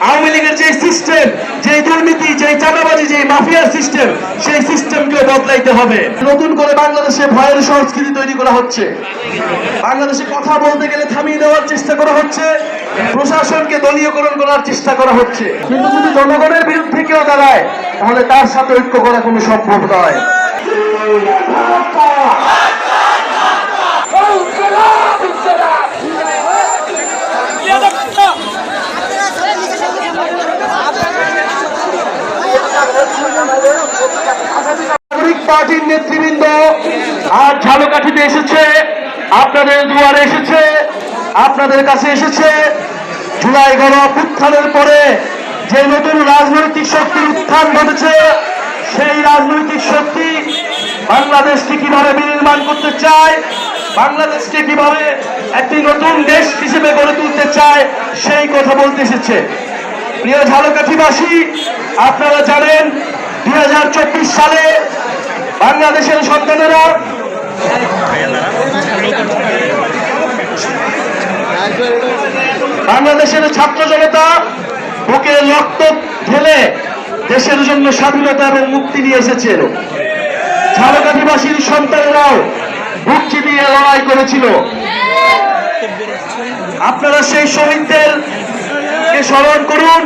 আওয়ামী লীগের যে সিস্টেম, যে দুর্নীতি, যে চাঁদাবাজি, যে মাফিয়ার সিস্টেম, সেই সিস্টেমকে বদলাইতে হবে। নতুন করে বাংলাদেশে ভয়ের সংস্কৃতি তৈরি করা হচ্ছে। বাংলাদেশে কথা বলতে গেলে থামিয়ে দেওয়ার চেষ্টা করা হচ্ছে, প্রশাসনকে দলীয়করণ করার চেষ্টা করা হচ্ছে। কিন্তু যদি জনগণের বিরুদ্ধে কেউ দাঁড়ায়, তাহলে তার সাথে ঐক্য করা কোনো সম্ভব নয়। নাগরিক পার্টির নেতৃবৃন্দ আজ ঝালকাঠিতে এসেছে, আপনাদের দুয়ারে এসেছে, আপনাদের কাছে এসেছে। জুলাই গণঅভ্যুত্থানের পরে যে নতুন রাজনৈতিক শক্তির উত্থান ঘটেছে, সেই রাজনৈতিক শক্তি বাংলাদেশকে কিভাবে বিনির্মাণ করতে চায়, বাংলাদেশকে কিভাবে একটি নতুন দেশ হিসেবে গড়ে তুলতে চায়, সেই কথা বলতে এসেছে। প্রিয় ঝালকাঠিবাসী, আপনারা জানেন 2024 সালে বাংলাদেশের সন্তানেরা বাংলাদেশের ছাত্র জনতা বুকে রক্ত ঢেলে দেশের জন্য স্বাধীনতা এবং মুক্তি নিয়ে এসেছিল। ঝালকাঠিবাসীর সন্তানেরাও বুক চিতিয়ে লড়াই করেছিল। আপনারা সেই শহীদদের স্মরণ করুন।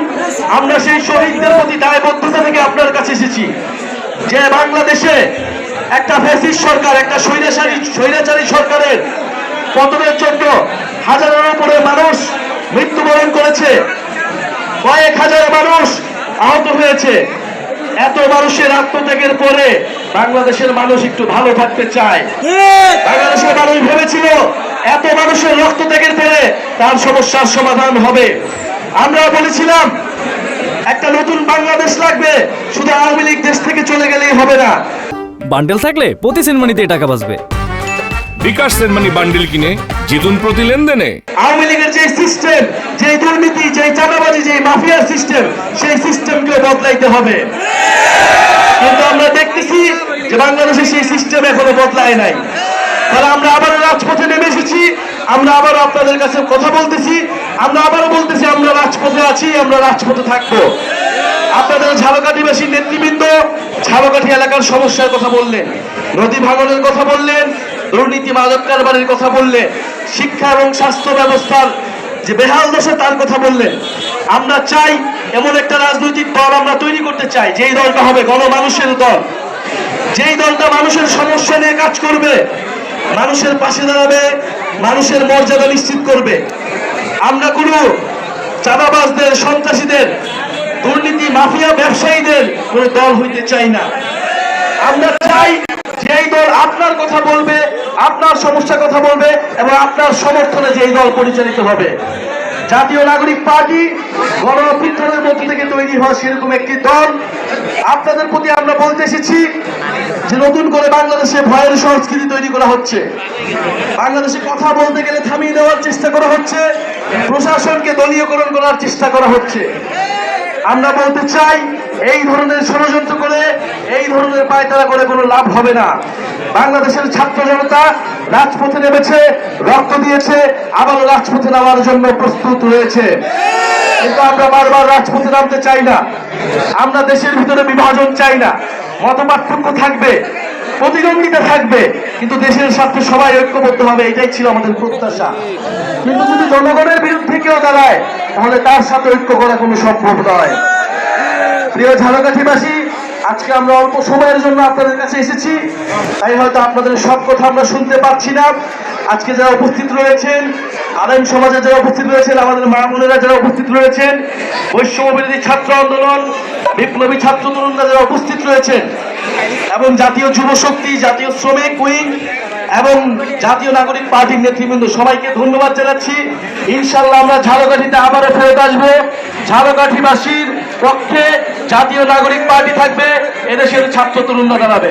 আমরা সেই শহীদদের প্রতি দায়বদ্ধতা থেকে আপনার কাছে এসেছি যে বাংলাদেশে একটা ফ্যাসিস্ট সরকার, একটা স্বৈরাচারী সরকারের পতনের জন্য হাজারের উপরে মানুষ মৃত্যুবরণ করেছে, কয়েক হাজার মানুষ আহত হয়েছে। এত মানুষের আত্মত্যাগের পরে বাংলাদেশের মানুষ একটু ভালো থাকতে চায়। বাংলাদেশের মানুষ ভেবেছিল এত মানুষের রক্তত্যাগের পরে তার সমস্যার সমাধান হবে। আমরা বলেছিলাম একটা নতুন বাংলাদেশ লাগবে, শুধু আওয়ামী লীগ দেশ থেকে চলে গেলেই হবে না। বান্ডেল থাকলে প্রতি সেনমানিতে টাকা বাঁচবে। বিকাশ সেনমানি বান্ডেল কিনে জিতুন প্রতি লেনদেনে। আওয়ামী লীগের যে সিস্টেম, যে দুর্নীতি, যে চাঁদাবাজি, যে মাফিয়ার সিস্টেম, সেই সিস্টেমকে বদলাইতে হবে। কিন্তু আমরা দেখতেছি যে বাংলাদেশে সেই সিস্টেম এখনো বদলায় নাই। তাহলে আমরা আবারও রাজপথে নেমে এসেছি, আমরা আবারও আপনাদের কাছে কথা বলতেছি, আমরা আবারও বলতেছি আমরা রাজপথে আছি, আমরা রাজপথে থাকবো। আপনাদের ঝালকাঠিবাসীর নেতৃবৃন্দ ঝালকাঠি এলাকার সমস্যার কথা বললেন, নদী ভাঙনের কথা বললেন, দুর্নীতি মাদক কারবারের কথা বললেন, শিক্ষা এবং স্বাস্থ্য ব্যবস্থার যে বেহাল দশা তার কথা বললেন। আমরা চাই এমন একটা রাজনৈতিক দল আমরা তৈরি করতে চাই, যেই দলটা হবে গণমানুষের দল, যেই দলটা মানুষের সমস্যা নিয়ে কাজ করবে, মানুষের পাশে দাঁড়াবে, মানুষের মর্যাদা নিশ্চিত করবে। আমরা কোনো চাঁদাবাজদের, সন্ত্রাসীদের, দুর্নীতি মাফিয়া ব্যবসায়ীদের কোনো দল হইতে চাই না। আমরা চাই যেই দল আপনার কথা বলবে, আপনার সমস্যার কথা বলবে এবং আপনার সমর্থনে যেই দল পরিচালিত হবে। জাতীয় নাগরিক পার্টি গণঅভ্যুত্থানের মধ্য থেকে তৈরি হওয়া সেরকম একটি দল। আপনাদের প্রতি আমরা বলতে এসেছি যে নতুন করে বাংলাদেশে ভয়ের সংস্কৃতি তৈরি করা হচ্ছে। বাংলাদেশে কথা বলতে গেলে থামিয়ে দেওয়ার চেষ্টা করা হচ্ছে, প্রশাসনকে দলীয়করণ করার চেষ্টা করা হচ্ছে। আমরা বলতে চাই এই ধরনের ষড়যন্ত্র করে, এই ধরনের পায়তারা করে কোনো লাভ হবে না। বাংলাদেশের ছাত্র জনতা রাজপথে নেমেছে, রক্ত দিয়েছে, আবারও রাজপথে নামার জন্য প্রস্তুত রয়েছে। কিন্তু আমরা বারবার রাজপথে নামতে চাই না। আমরা দেশের ভিতরে বিভাজন চাই না। মতপার্থক্য থাকবে, প্রতিদ্বন্দ্বিতা থাকবে, কিন্তু দেশের স্বার্থে সবাই ঐক্যবদ্ধ হবে, এটাই ছিল আমাদের প্রত্যাশা। কিন্তু যদি জনগণের বিরুদ্ধে কেউ দাঁড়ায়, তাহলে তার সাথে ঐক্য করা কোনো সম্ভব নয়। প্রিয় ঝালকাঠিবাসী, আজকে আমরা অল্প সময়ের জন্য আপনাদের কাছে এসেছি, তাই হয়তো আপনাদের সব কথা আমরা শুনতে পাচ্ছি না। আজকে যারা উপস্থিত রয়েছেন, আলেম সমাজে যারা উপস্থিত রয়েছেন, আমাদের মা বোনেরা যারা উপস্থিত রয়েছেন, বৈষম্য বিরোধী ছাত্র আন্দোলন, বিপ্লবী ছাত্র তরুণরা যারা উপস্থিত রয়েছেন, এবং জাতীয় যুব শক্তি, জাতীয় শ্রমিক উইং এবং জাতীয় নাগরিক পার্টির নেতৃবৃন্দ, সবাইকে ধন্যবাদ জানাচ্ছি। ইনশাআল্লাহ আমরা ঝালকাঠিতে আবারও ফেরত আসবো। ঝালকাঠিবাসীর পক্ষে জাতীয় নাগরিক পার্টি থাকবে, এদেশের ছাত্র তরুণরা দাঁড়াবে।